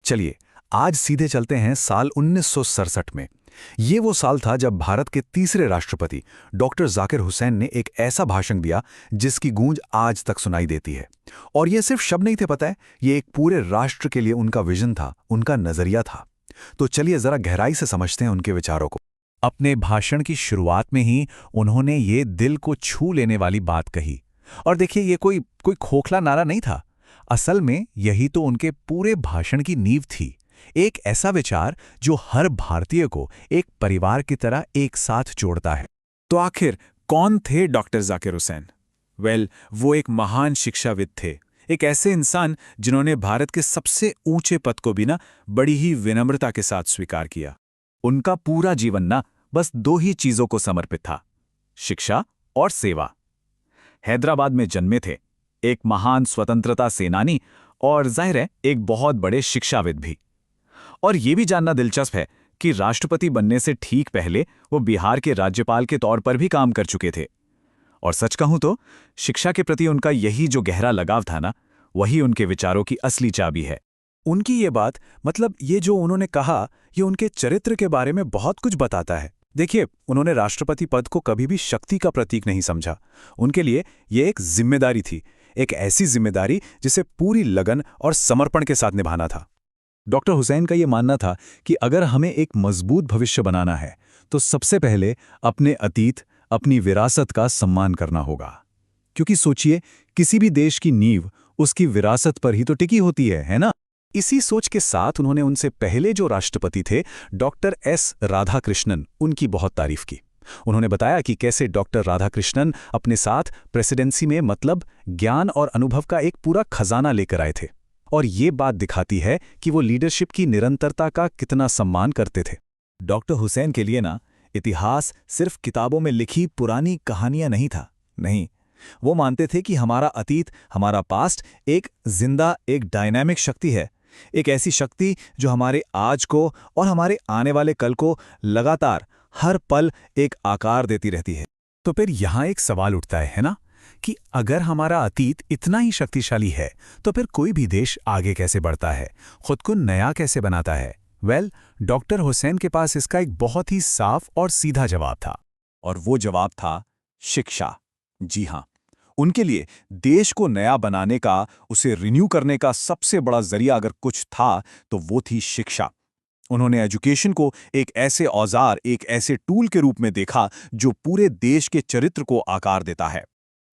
चलिए, आज सीधे चलते हैं साल 1967 में। ये वो साल था जब भारत के तीसरे राष्ट्रपति डॉक्टर जाकिर हुसैन ने एक ऐसा भाषण दिया जिसकी गूंज आज तक सुनाई देती है। और ये सिर्फ शब्द नहीं थे, पता है, ये एक पूरे राष्ट्र के लिए उनका विजन था, उनका नजरिया था। तो चलिए जरा गहराई से समझते हैं उनके विचारों को। अपने भाषण की शुरुआत में ही उन्होंने ये दिल को छू लेने वाली बात कही। और देखिए, ये कोई खोखला नारा नहीं था। असल में यही तो उनके पूरे भाषण की नींव थी। एक ऐसा विचार जो हर भारतीय को एक परिवार की तरह एक साथ जोड़ता है। तो आखिर कौन थे डॉक्टर जाकिर हुसैन? वो एक महान शिक्षाविद थे। एक ऐसे इंसान जिन्होंने भारत के सबसे ऊंचे पद को भी बड़ी ही विनम्रता के साथ स्वीकार किया। उनका पूरा जीवन बस दो ही चीजों को समर्पित था, शिक्षा और सेवा। हैदराबाद में जन्मे थे, एक महान स्वतंत्रता सेनानी और जाहिर है एक बहुत बड़े शिक्षाविद भी। और ये भी जानना दिलचस्प है कि राष्ट्रपति बनने से ठीक पहले वो बिहार के राज्यपाल के तौर पर भी काम कर चुके थे। और सच कहूं तो शिक्षा के प्रति उनका यही जो गहरा लगाव था वही उनके विचारों की असली चाबी है। उनकी ये बात, ये जो उन्होंने कहा, ये उनके चरित्र के बारे में बहुत कुछ बताता है। देखिए, उन्होंने राष्ट्रपति पद को कभी भी शक्ति का प्रतीक नहीं समझा। उनके लिए ये एक जिम्मेदारी थी, एक ऐसी जिम्मेदारी जिसे पूरी लगन और समर्पण के साथ निभाना था। डॉक्टर हुसैन का ये मानना था कि अगर हमें एक मजबूत भविष्य बनाना है तो सबसे पहले अपने अतीत, अपनी विरासत का सम्मान करना होगा। क्योंकि सोचिए, किसी भी देश की नींव उसकी विरासत पर ही तो टिकी होती है ना? इसी सोच के साथ उन्होंने उनसे पहले जो राष्ट्रपति थे डॉक्टर एस राधाकृष्णन, उनकी बहुत तारीफ की। उन्होंने बताया कि कैसे डॉक्टर राधाकृष्णन अपने साथ प्रेसिडेंसी में ज्ञान और अनुभव का एक पूरा खजाना लेकर आए थे। और ये बात दिखाती है कि वो लीडरशिप की निरंतरता का कितना सम्मान करते थे। डॉक्टर हुसैन के लिए इतिहास सिर्फ किताबों में लिखी पुरानी कहानियां नहीं था। नहीं, वो मानते थे कि हमारा अतीत, हमारा पास्ट एक जिंदा, एक डायनामिक शक्ति है। एक ऐसी शक्ति जो हमारे आज को और हमारे आने वाले कल को लगातार हर पल एक आकार देती रहती है। तो फिर यहाँ एक सवाल उठता है ना, कि अगर हमारा अतीत इतना ही शक्तिशाली है तो फिर कोई भी देश आगे कैसे बढ़ता है, खुद को नया कैसे बनाता है? डॉक्टर हुसैन के पास इसका एक बहुत ही साफ और सीधा जवाब था। और वो जवाब था शिक्षा। जी हां, उनके लिए देश को नया बनाने का, उसे रिन्यू करने का सबसे बड़ा जरिया अगर कुछ था तो वो थी शिक्षा। उन्होंने एजुकेशन को एक ऐसे औजार, एक ऐसे टूल के रूप में देखा जो पूरे देश के चरित्र को आकार देता है।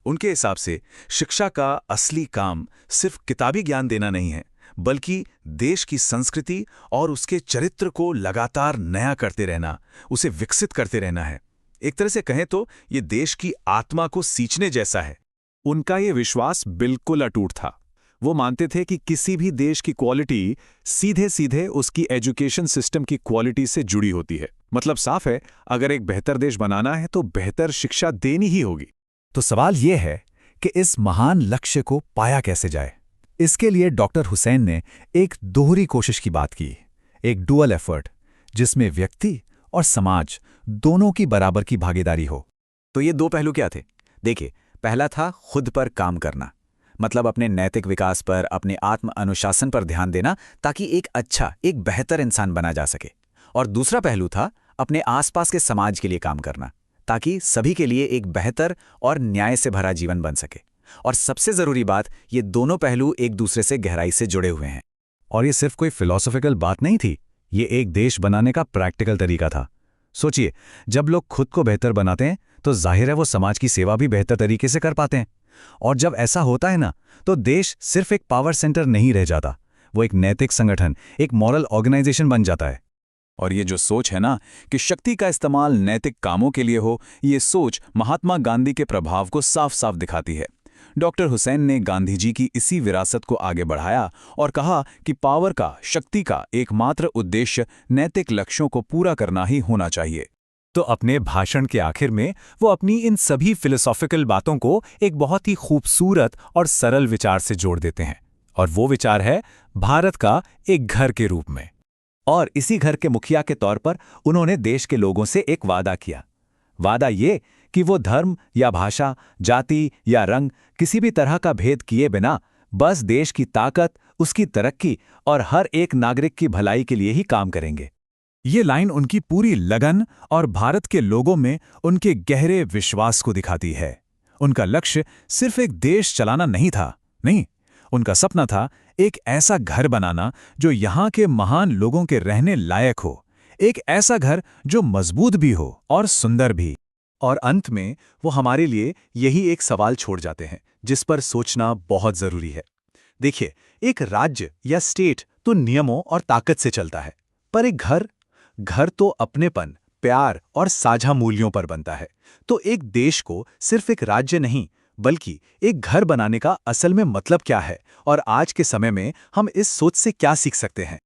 उनके हिसाब से शिक्षा का असली काम सिर्फ किताबी ज्ञान देना नहीं है, बल्कि देश की संस्कृति और उसके चरित्र को लगातार नया करते रहना, उसे विकसित करते रहना है। एक तरह से कहें तो ये देश की आत्मा को सींचने जैसा है। उनका ये विश्वास बिल्कुल अटूट था। वो मानते थे कि किसी भी देश की क्वालिटी सीधे सीधे उसकी एजुकेशन सिस्टम की क्वालिटी से जुड़ी होती है। साफ है, अगर एक बेहतर देश बनाना है तो बेहतर शिक्षा देनी ही होगी। तो सवाल यह है कि इस महान लक्ष्य को पाया कैसे जाए। इसके लिए डॉक्टर हुसैन ने एक दोहरी कोशिश की बात की, एक डुअल एफर्ट, जिसमें व्यक्ति और समाज दोनों की बराबर की भागीदारी हो। तो ये दो पहलू क्या थे? देखिए, पहला था खुद पर काम करना, अपने नैतिक विकास पर, अपने आत्म अनुशासन पर ध्यान देना ताकि एक अच्छा, एक बेहतर इंसान बना जा सके। और दूसरा पहलू था अपने आसपास के समाज के लिए काम करना ताकि सभी के लिए एक बेहतर और न्याय से भरा जीवन बन सके। और सबसे जरूरी बात, ये दोनों पहलू एक दूसरे से गहराई से जुड़े हुए हैं। और ये सिर्फ कोई फिलॉसॉफिकल बात नहीं थी, ये एक देश बनाने का प्रैक्टिकल तरीका था। सोचिए, जब लोग खुद को बेहतर बनाते हैं तो जाहिर है वो समाज की सेवा भी बेहतर तरीके से कर पाते हैं। और जब ऐसा होता है तो देश सिर्फ एक पावर सेंटर नहीं रह जाता, वो एक नैतिक संगठन, एक मॉरल ऑर्गेनाइजेशन बन जाता है। और ये जो सोच है कि शक्ति का इस्तेमाल नैतिक कामों के लिए हो, ये सोच महात्मा गांधी के प्रभाव को साफ साफ दिखाती है। डॉक्टर हुसैन ने गांधी जी की इसी विरासत को आगे बढ़ाया और कहा कि पावर का, शक्ति का एकमात्र उद्देश्य नैतिक लक्ष्यों को पूरा करना ही होना चाहिए। तो अपने भाषण के आखिर में वो अपनी इन सभी फिलोसॉफिकल बातों को एक बहुत ही खूबसूरत और सरल विचार से जोड़ देते हैं। और वो विचार है भारत का एक घर के रूप में। और इसी घर के मुखिया के तौर पर उन्होंने देश के लोगों से एक वादा किया। वादा ये कि वो धर्म या भाषा, जाति या रंग, किसी भी तरह का भेद किए बिना बस देश की ताकत, उसकी तरक्की और हर एक नागरिक की भलाई के लिए ही काम करेंगे। ये लाइन उनकी पूरी लगन और भारत के लोगों में उनके गहरे विश्वास को दिखाती है। उनका लक्ष्य सिर्फ एक देश चलाना नहीं था, नहीं, उनका सपना था एक ऐसा घर बनाना जो यहाँ के महान लोगों के रहने लायक हो, एक ऐसा घर जो मजबूत भी हो और सुंदर भी। और अंत में वो हमारे लिए यही एक सवाल छोड़ जाते हैं जिस पर सोचना बहुत जरूरी है। देखिए, एक राज्य या स्टेट तो नियमों और ताकत से चलता है, पर एक घर तो अपनेपन, प्यार और साझा मूल्यों पर बनता है। तो एक देश को सिर्फ एक राज्य नहीं बल्कि एक घर बनाने का असल में मतलब क्या है और आज के समय में हम इस सोच से क्या सीख सकते हैं,